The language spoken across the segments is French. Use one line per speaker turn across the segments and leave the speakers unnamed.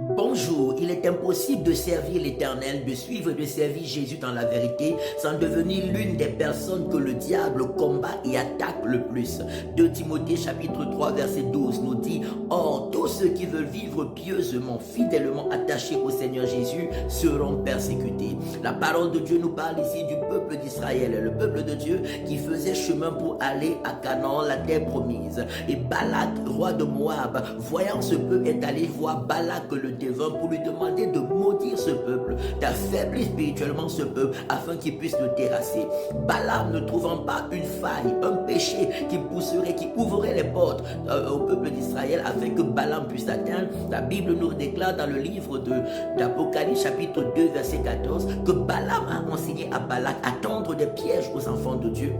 Bonjour, il est impossible de servir l'Éternel, de suivre et de servir Jésus dans la vérité sans devenir l'une des personnes que le diable combat et attaque le plus. 2 Timothée chapitre 3 verset 12 nous dit « Or, tous ceux qui veulent vivre pieusement, fidèlement attachés au Seigneur Jésus seront persécutés. » La parole de Dieu nous parle ici du peuple d'Israël, le peuple de Dieu qui faisait chemin pour aller à Canaan, la terre promise. Et Balak, roi de Moab, voyant ce peuple, est allé voir Balak le devint pour lui demander de maudire ce peuple, d'affaiblir spirituellement ce peuple afin qu'il puisse le terrasser. Balaam, ne trouvant pas une faille, un péché qui pousserait, qui ouvrait les portes au peuple d'Israël afin que Balaam puisse atteindre, la Bible nous déclare dans le livre d'Apocalypse chapitre 2 verset 14 que Balaam a enseigné à Balak à tendre des pièges aux enfants de Dieu,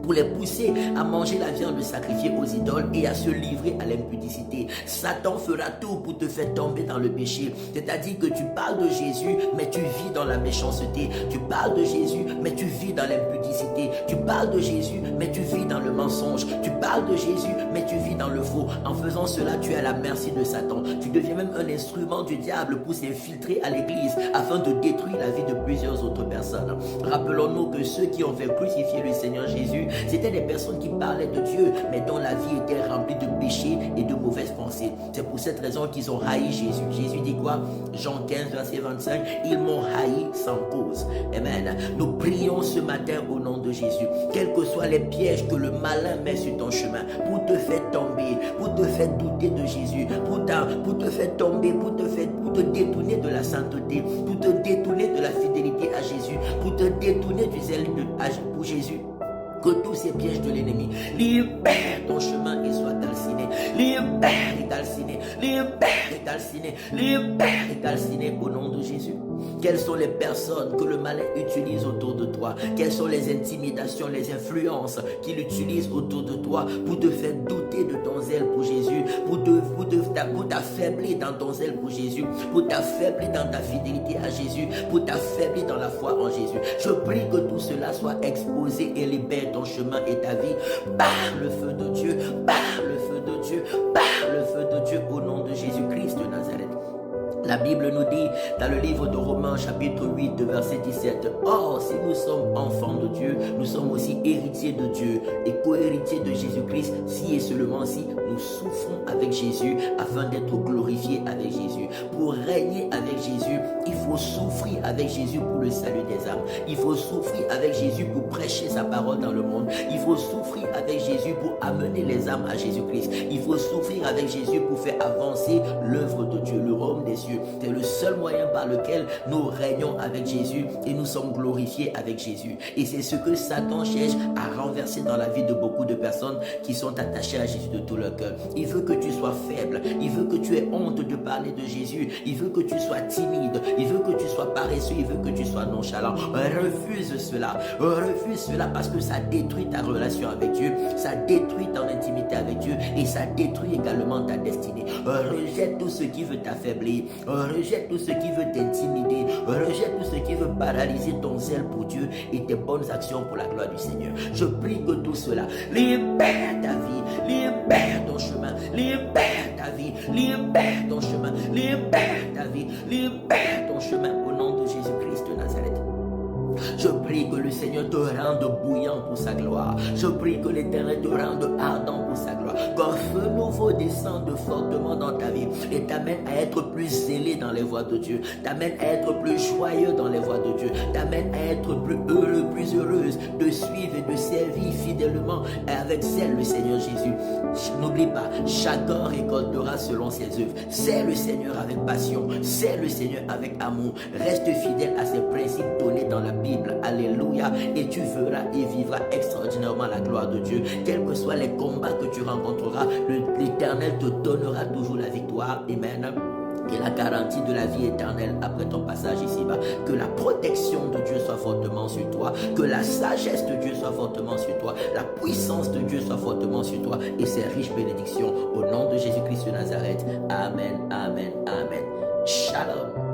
pour les pousser à manger la viande sacrifiée aux idoles et à se livrer à l'impudicité. Satan fera tout pour te faire tomber dans le péché. C'est-à-dire que tu parles de Jésus, mais tu vis dans la méchanceté. Tu parles de Jésus, mais tu vis dans l'impudicité. Tu parles de Jésus, mais tu vis dans le mensonge. Tu parles de Jésus, mais tu vis dans le faux. En faisant cela, tu es à la merci de Satan. Tu deviens même un instrument du diable pour s'infiltrer à l'église afin de détruire la vie de plusieurs autres personnes. Rappelons-nous que ceux qui ont fait crucifier le Seigneur Jésus, c'était des personnes qui parlaient de Dieu, mais dont la vie était remplie de péchés et de mauvaises pensées. C'est pour cette raison qu'ils ont haï Jésus. Jésus dit quoi? Jean 15, verset 25, ils m'ont haï sans cause. Amen. Nous prions ce matin au nom de Jésus. Quels que soient les pièges que le malin met sur ton chemin, pour te faire tomber, pour te faire douter de Jésus, pour te faire tomber, pour te détourner de la sainteté, pour te détourner de la fidélité à Jésus, pour te détourner du zèle pour Jésus. Que tous ces pièges de l'ennemi libère ton chemin et soit calciné. Libère et calciné. Libère et calciné. Libère et calciné au nom de Jésus. Quelles sont les personnes que le malin utilise autour de toi? Quelles sont les intimidations, les influences qu'il utilise autour de toi pour te faire douter de ton zèle pour Jésus, pour t'affaiblir dans ton zèle pour Jésus, pour t'affaiblir dans ta fidélité à Jésus, pour t'affaiblir dans la foi en Jésus? Je prie que tout cela soit exposé et libère ton chemin et ta vie par le feu de Dieu, par le feu de Dieu, par le feu de Dieu au nom de Jésus-Christ de Nazareth. La Bible nous dit dans le livre de Romains chapitre 8 verset 17, « Or, si nous sommes enfants de Dieu, nous sommes aussi héritiers de Dieu et co-héritiers de Jésus-Christ, si et seulement si nous souffrons avec Jésus afin d'être glorifiés avec Jésus. » Pour régner avec Jésus, il faut souffrir avec Jésus pour le salut des âmes. Il faut souffrir avec Jésus pour prêcher sa parole dans le monde. Il faut souffrir avec Jésus pour amener les âmes à Jésus-Christ. Il faut souffrir avec Jésus pour faire avancer l'œuvre de Dieu, le royaume des cieux. C'est le seul moyen par lequel nous régnons avec Jésus et nous sommes glorifiés avec Jésus. Et c'est ce que Satan cherche à renverser dans la vie de beaucoup de personnes qui sont attachées à Jésus de tout leur cœur. Il veut que tu sois faible. Il veut que tu aies honte de parler de Jésus. Il veut que tu sois timide. Il veut que tu sois paresseux. Il veut que tu sois nonchalant. Refuse cela. Refuse cela parce que ça détruit ta relation avec Dieu. Ça détruit ton intimité avec Dieu et ça détruit également ta destinée. Rejette tout ce qui veut t'affaiblir. Rejette tout ce qui veut t'intimider. Rejette tout ce qui veut paralyser ton zèle pour Dieu et tes bonnes actions pour la gloire du Seigneur. Je prie que tout cela libère ta vie, libère ton chemin, libère ta vie, libère ton chemin, libère ta vie, libère ton chemin au nom de Jésus-Christ de Nazareth. Je prie que le Seigneur te rende bouillant pour sa gloire. Je prie que l'Éternel te rende ardent pour sa gloire. Qu'un feu nouveau descende fortement dans ta vie et t'amène à être plus zélé dans les voies de Dieu. T'amène à être plus joyeux dans les voies de Dieu. T'amène à être plus heureux, plus heureuse de suivre et de servir fidèlement et avec zèle le Seigneur Jésus. N'oublie pas, chacun récoltera selon ses œuvres. Sers le Seigneur avec passion. Sers le Seigneur avec amour. Reste fidèle à ses principes donnés dans la Bible. Alléluia. Et tu verras et vivras extraordinairement la gloire de Dieu. Quels que soient les combats que tu rencontreras, l'Éternel te donnera toujours la victoire. Amen. Et la garantie de la vie éternelle après ton passage ici-bas. Que la protection de Dieu soit fortement sur toi. Que la sagesse de Dieu soit fortement sur toi. La puissance de Dieu soit fortement sur toi. Et ses riches bénédictions. Au nom de Jésus-Christ de Nazareth. Amen, amen, amen. Shalom.